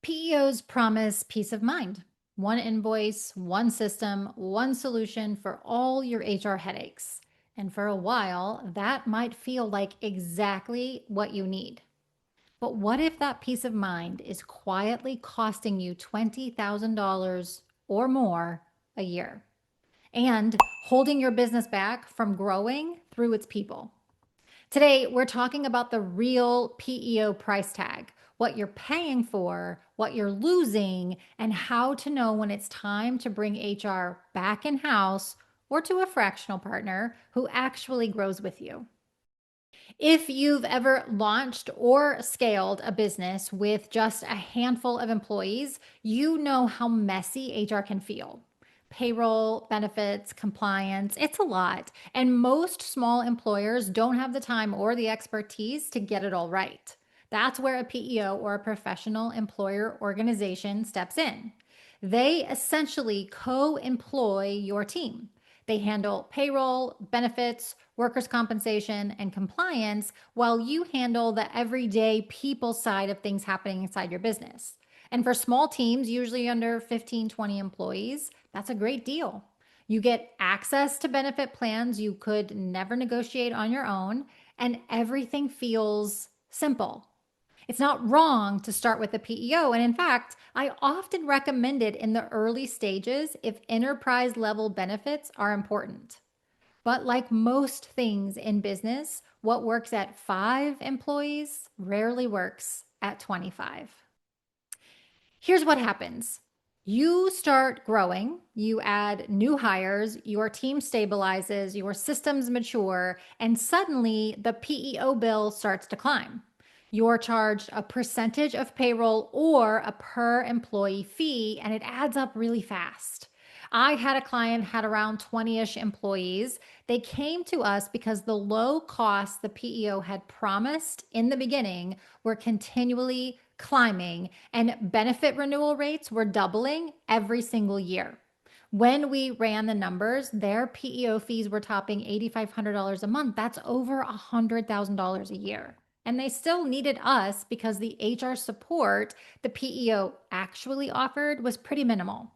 PEOs promise peace of mind. One invoice, one system, one solution for all your HR headaches. And for a while, that might feel like exactly what you need. But what if that peace of mind is quietly costing you $20,000 or more a year and holding your business back from growing through its people? Today, we're talking about the real PEO price tag, what you're paying for, what you're losing, and how to know when it's time to bring HR back in house or to a fractional partner who actually grows with you. If you've ever launched or scaled a business with just a handful of employees, you know how messy HR can feel. Payroll, benefits, compliance, it's a lot. And most small employers don't have the time or the expertise to get it all right. That's where a PEO or a professional employer organization steps in. They essentially co employ your team. They handle payroll, benefits, workers' compensation, and compliance while you handle the everyday people side of things happening inside your business. And for small teams, usually under 15, 20 employees, that's a great deal. You get access to benefit plans you could never negotiate on your own, and everything feels simple. It's not wrong to start with a PEO. And in fact, I often recommend it in the early stages if enterprise level benefits are important. But like most things in business, what works at 5 employees rarely works at 25. Here's what happens. You start growing, you add new hires, your team stabilizes, your systems mature, and suddenly the PEO bill starts to climb. You're charged a percentage of payroll or a per employee fee, and it adds up really fast. I had a client had around 20-ish employees. They came to us because the low costs the PEO had promised in the beginning were continually climbing, and benefit renewal rates were doubling every single year. When we ran the numbers, their PEO fees were topping $8,500 a month. That's over $100,000 a year. And they still needed us because the HR support the PEO actually offered was pretty minimal.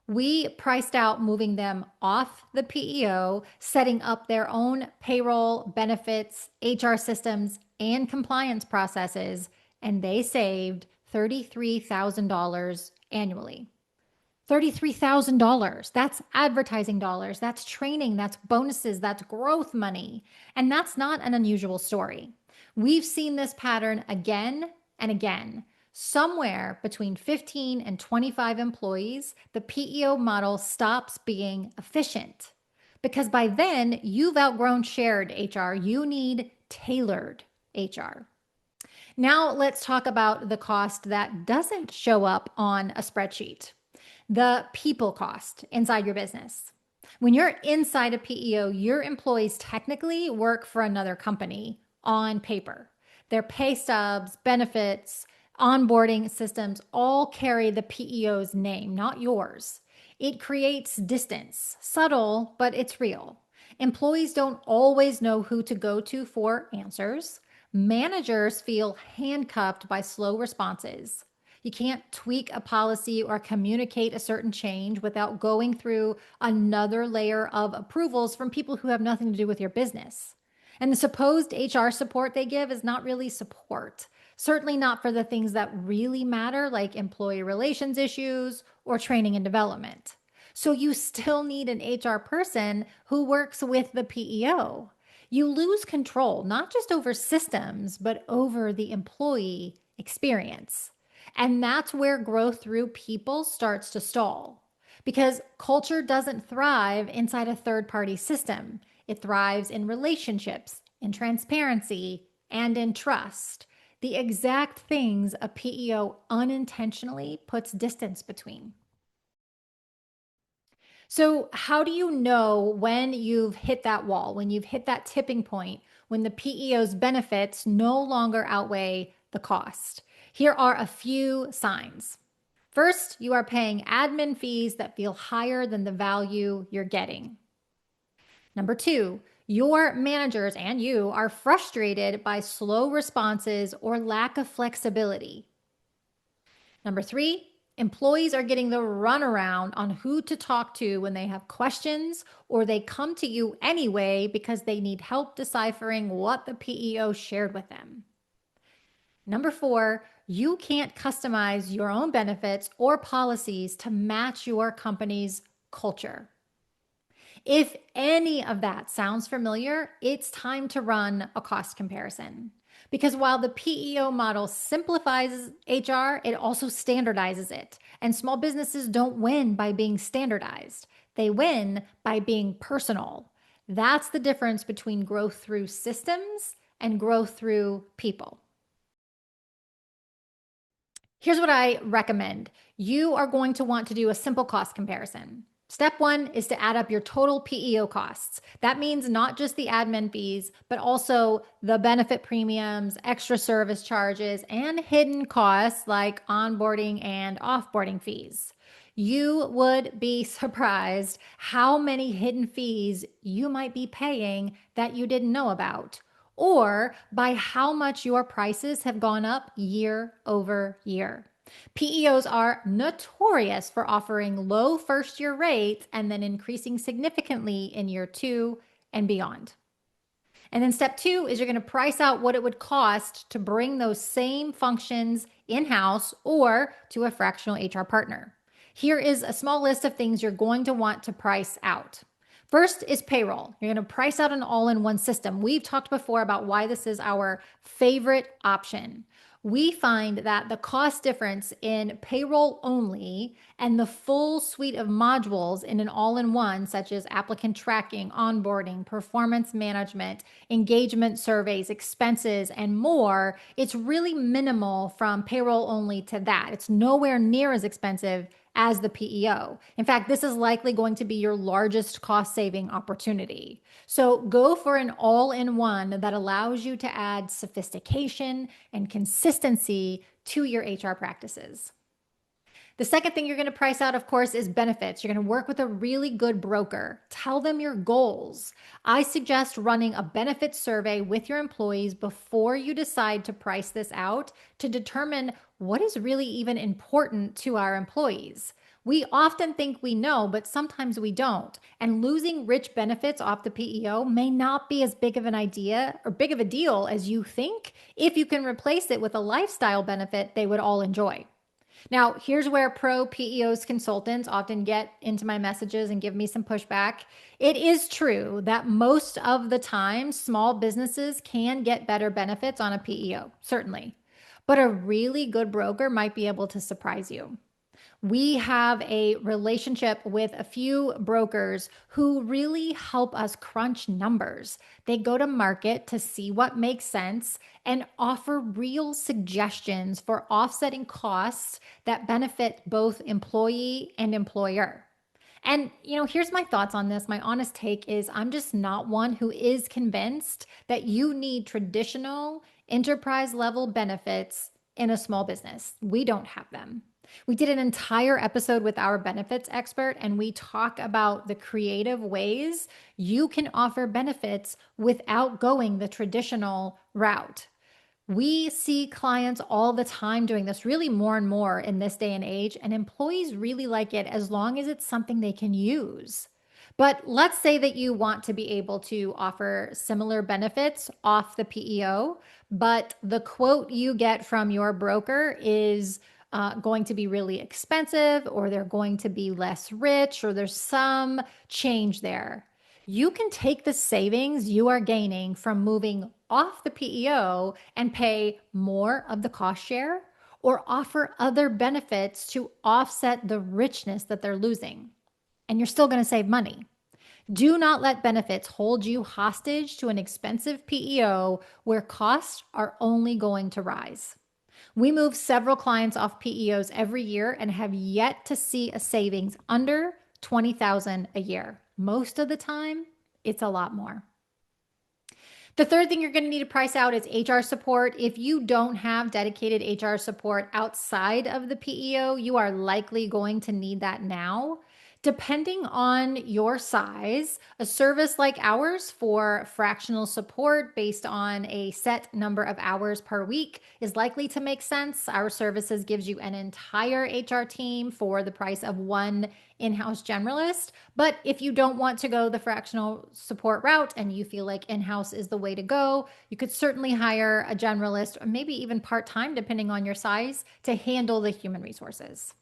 We priced out moving them off the PEO, setting up their own payroll, benefits, HR systems, and compliance processes, and they saved $33,000 annually. $33,000. That's advertising dollars. That's training. That's bonuses. That's growth money. And that's not an unusual story. We've seen this pattern again and again. Somewhere between 15 and 25 employees, the PEO model stops being efficient because by then you've outgrown shared HR. You need tailored HR. Now let's talk about the cost that doesn't show up on a spreadsheet. The people cost inside your business. When you're inside a PEO, your employees technically work for another company on paper. Their pay stubs, benefits, onboarding systems all carry the PEO's name, not yours. It creates distance, subtle, but it's real. Employees don't always know who to go to for answers. Managers feel handcuffed by slow responses. You can't tweak a policy or communicate a certain change without going through another layer of approvals from people who have nothing to do with your business. And the supposed HR support they give is not really support. Certainly not for the things that really matter, like employee relations issues or training and development. So you still need an HR person who works with the PEO. You lose control, not just over systems, but over the employee experience. And that's where growth through people starts to stall because culture doesn't thrive inside a third party system. It thrives in relationships, in transparency, and in trust. The exact things a PEO unintentionally puts distance between. So, how do you know when you've hit that wall, when you've hit that tipping point, when the PEO's benefits no longer outweigh the cost? Here are a few signs. First, you are paying admin fees that feel higher than the value you're getting. Number two, your managers and you are frustrated by slow responses or lack of flexibility. Number three, employees are getting the runaround on who to talk to when they have questions or they come to you anyway because they need help deciphering what the PEO shared with them. Number four, you can't customize your own benefits or policies to match your company's culture. If any of that sounds familiar, it's time to run a cost comparison. Because while the PEO model simplifies HR, it also standardizes it. And small businesses don't win by being standardized, they win by being personal. That's the difference between growth through systems and growth through people. Here's what I recommend. You are going to want to do a simple cost comparison. Step one is to add up your total PEO costs. That means not just the admin fees, but also the benefit premiums, extra service charges, and hidden costs like onboarding and offboarding fees. You would be surprised how many hidden fees you might be paying that you didn't know about, or by how much your prices have gone up year over year. PEOs are notorious for offering low first year rates and then increasing significantly in year two and beyond. And then step two is you're going to price out what it would cost to bring those same functions in house or to a fractional HR partner. Here is a small list of things you're going to want to price out. First is payroll. You're going to price out an all in one system. We've talked before about why this is our favorite option. We find that the cost difference in payroll only and the full suite of modules in an all in one, such as applicant tracking, onboarding, performance management, engagement surveys, expenses, and more, it's really minimal from payroll only to that. It's nowhere near as expensive as the PEO. In fact, this is likely going to be your largest cost saving opportunity. So go for an all in one that allows you to add sophistication and consistency to your HR practices. The second thing you're going to price out, of course, is benefits. You're going to work with a really good broker. Tell them your goals. I suggest running a benefits survey with your employees before you decide to price this out to determine what is really even important to our employees. We often think we know, but sometimes we don't. And losing rich benefits off the PEO may not be as big of an idea or big of a deal as you think if you can replace it with a lifestyle benefit they would all enjoy. Now, here's where pro PEOs consultants often get into my messages and give me some pushback. It is true that most of the time, small businesses can get better benefits on a PEO, certainly. But a really good broker might be able to surprise you. We have a relationship with a few brokers who really help us crunch numbers. They go to market to see what makes sense and offer real suggestions for offsetting costs that benefit both employee and employer. And, here's my thoughts on this. My honest take is I'm just not one who is convinced that you need traditional enterprise level benefits in a small business. We don't have them. We did an entire episode with our benefits expert, and we talk about the creative ways you can offer benefits without going the traditional route. We see clients all the time doing this, really more and more in this day and age, and employees really like it as long as it's something they can use. But let's say that you want to be able to offer similar benefits off the PEO, but the quote you get from your broker is going to be really expensive, or they're going to be less rich, or there's some change there. You can take the savings you are gaining from moving off the PEO and pay more of the cost share or offer other benefits to offset the richness that they're losing. And you're still going to save money. Do not let benefits hold you hostage to an expensive PEO where costs are only going to rise. We move several clients off PEOs every year and have yet to see a savings under $20,000 a year. Most of the time, it's a lot more. The third thing you're going to need to price out is HR support. If you don't have dedicated HR support outside of the PEO, you are likely going to need that now. Depending on your size, a service like ours for fractional support based on a set number of hours per week is likely to make sense. Our services gives you an entire HR team for the price of one in-house generalist. But if you don't want to go the fractional support route and you feel like in-house is the way to go, you could certainly hire a generalist or maybe even part-time, depending on your size, to handle the human resources.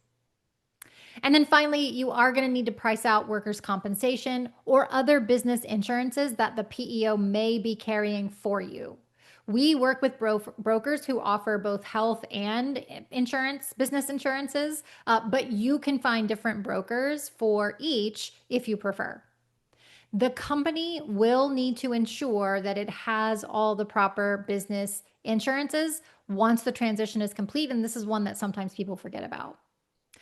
And then finally, you are going to need to price out workers' compensation or other business insurances that the PEO may be carrying for you. We work with brokers who offer both health and insurance, business insurances, but you can find different brokers for each if you prefer. The company will need to ensure that it has all the proper business insurances once the transition is complete. And this is one that sometimes people forget about.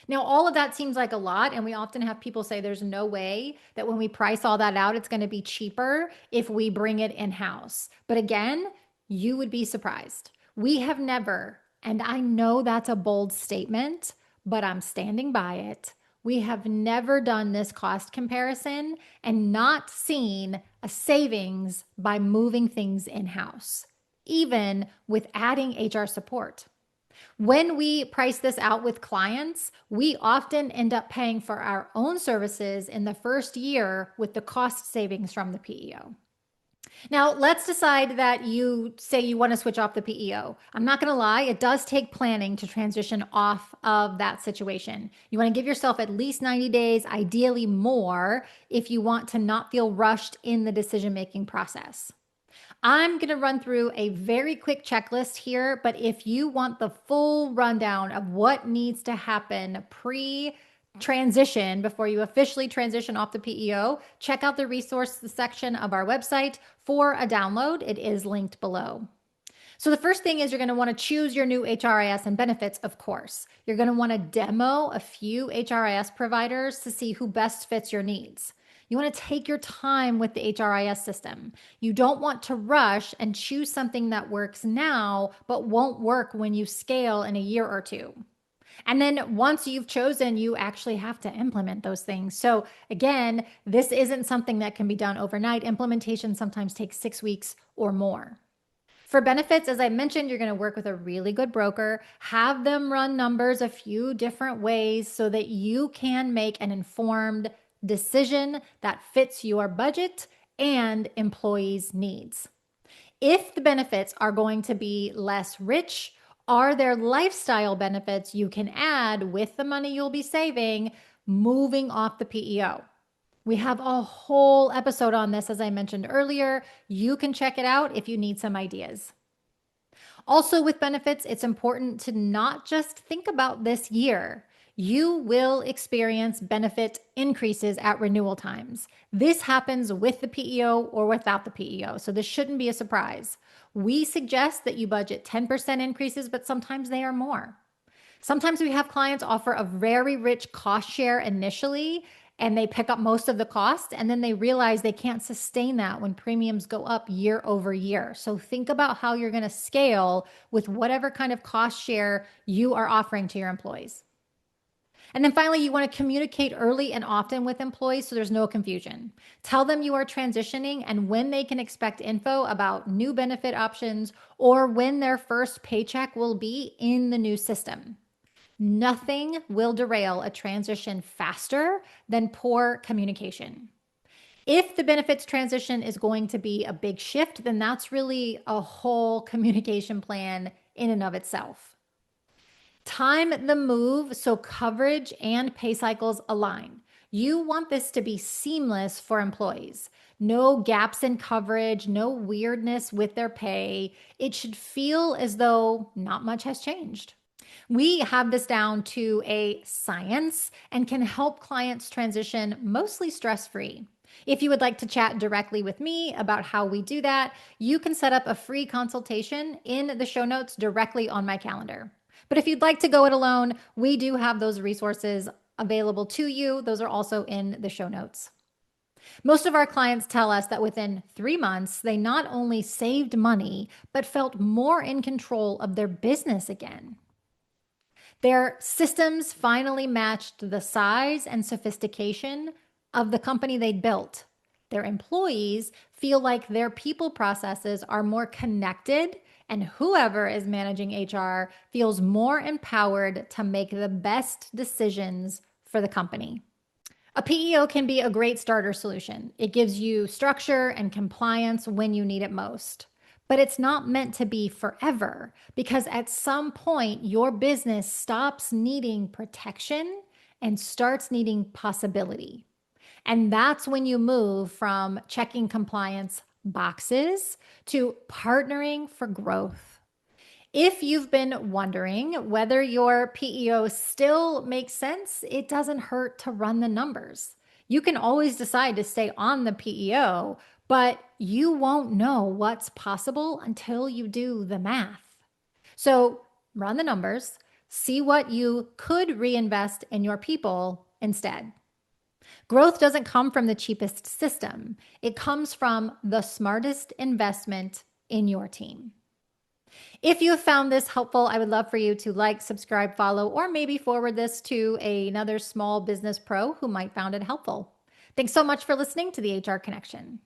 Now, all of that seems like a lot, and we often have people say there's no way that when we price all that out, it's going to be cheaper if we bring it in-house. But again, you would be surprised. We have never, and I know that's a bold statement, but I'm standing by it. We have never done this cost comparison and not seen a savings by moving things in-house, even with adding HR support. When we price this out with clients, we often end up paying for our own services in the first year with the cost savings from the PEO. Now, let's decide that you say you want to switch off the PEO. I'm not going to lie, it does take planning to transition off of that situation. You want to give yourself at least 90 days, ideally more, if you want to not feel rushed in the decision-making process. I'm going to run through a very quick checklist here, but if you want the full rundown of what needs to happen pre-transition before you officially transition off the PEO, check out the resources section of our website for a download. It is linked below. So the first thing is you're going to want to choose your new HRIS and benefits, of course. You're going to want to demo a few HRIS providers to see who best fits your needs. You want to take your time with the HRIS system. You don't want to rush and choose something that works now, but won't work when you scale in a year or two. And then once you've chosen, you actually have to implement those things. So again, this isn't something that can be done overnight. Implementation sometimes takes 6 weeks or more. For benefits, as I mentioned, you're going to work with a really good broker, have them run numbers a few different ways so that you can make an informed decision that fits your budget and employees' needs. If the benefits are going to be less rich, are there lifestyle benefits you can add with the money you'll be saving moving off the PEO? We have a whole episode on this, as I mentioned earlier. You can check it out if you need some ideas. Also, with benefits, it's important to not just think about this year. You will experience benefit increases at renewal times. This happens with the PEO or without the PEO, so this shouldn't be a surprise. We suggest that you budget 10% increases, but sometimes they are more. Sometimes we have clients offer a very rich cost share initially, and they pick up most of the cost, and then they realize they can't sustain that when premiums go up year over year. So think about how you're going to scale with whatever kind of cost share you are offering to your employees. And then finally, you want to communicate early and often with employees so there's no confusion. Tell them you are transitioning and when they can expect info about new benefit options or when their first paycheck will be in the new system. Nothing will derail a transition faster than poor communication. If the benefits transition is going to be a big shift, then that's really a whole communication plan in and of itself. Time the move so coverage and pay cycles align. You want this to be seamless for employees. No gaps in coverage, no weirdness with their pay. It should feel as though not much has changed. We have this down to a science and can help clients transition mostly stress-free. If you would like to chat directly with me about how we do that, you can set up a free consultation in the show notes directly on my calendar. But if you'd like to go it alone, we do have those resources available to you. Those are also in the show notes. Most of our clients tell us that within 3 months, they not only saved money, but felt more in control of their business again. Their systems finally matched the size and sophistication of the company they'd built. Their employees feel like their people processes are more connected, and whoever is managing HR feels more empowered to make the best decisions for the company. A PEO can be a great starter solution. It gives you structure and compliance when you need it most. But it's not meant to be forever because at some point, your business stops needing protection and starts needing possibility. And that's when you move from checking compliance boxes to partnering for growth. If you've been wondering whether your PEO still makes sense, it doesn't hurt to run the numbers. You can always decide to stay on the PEO, but you won't know what's possible until you do the math. So run the numbers, see what you could reinvest in your people instead. Growth doesn't come from the cheapest system, it comes from the smartest investment in your team. If you have found this helpful, I would love for you to like, subscribe, follow, or maybe forward this to another small business pro who might find it helpful. Thanks so much for listening to the HR Connection.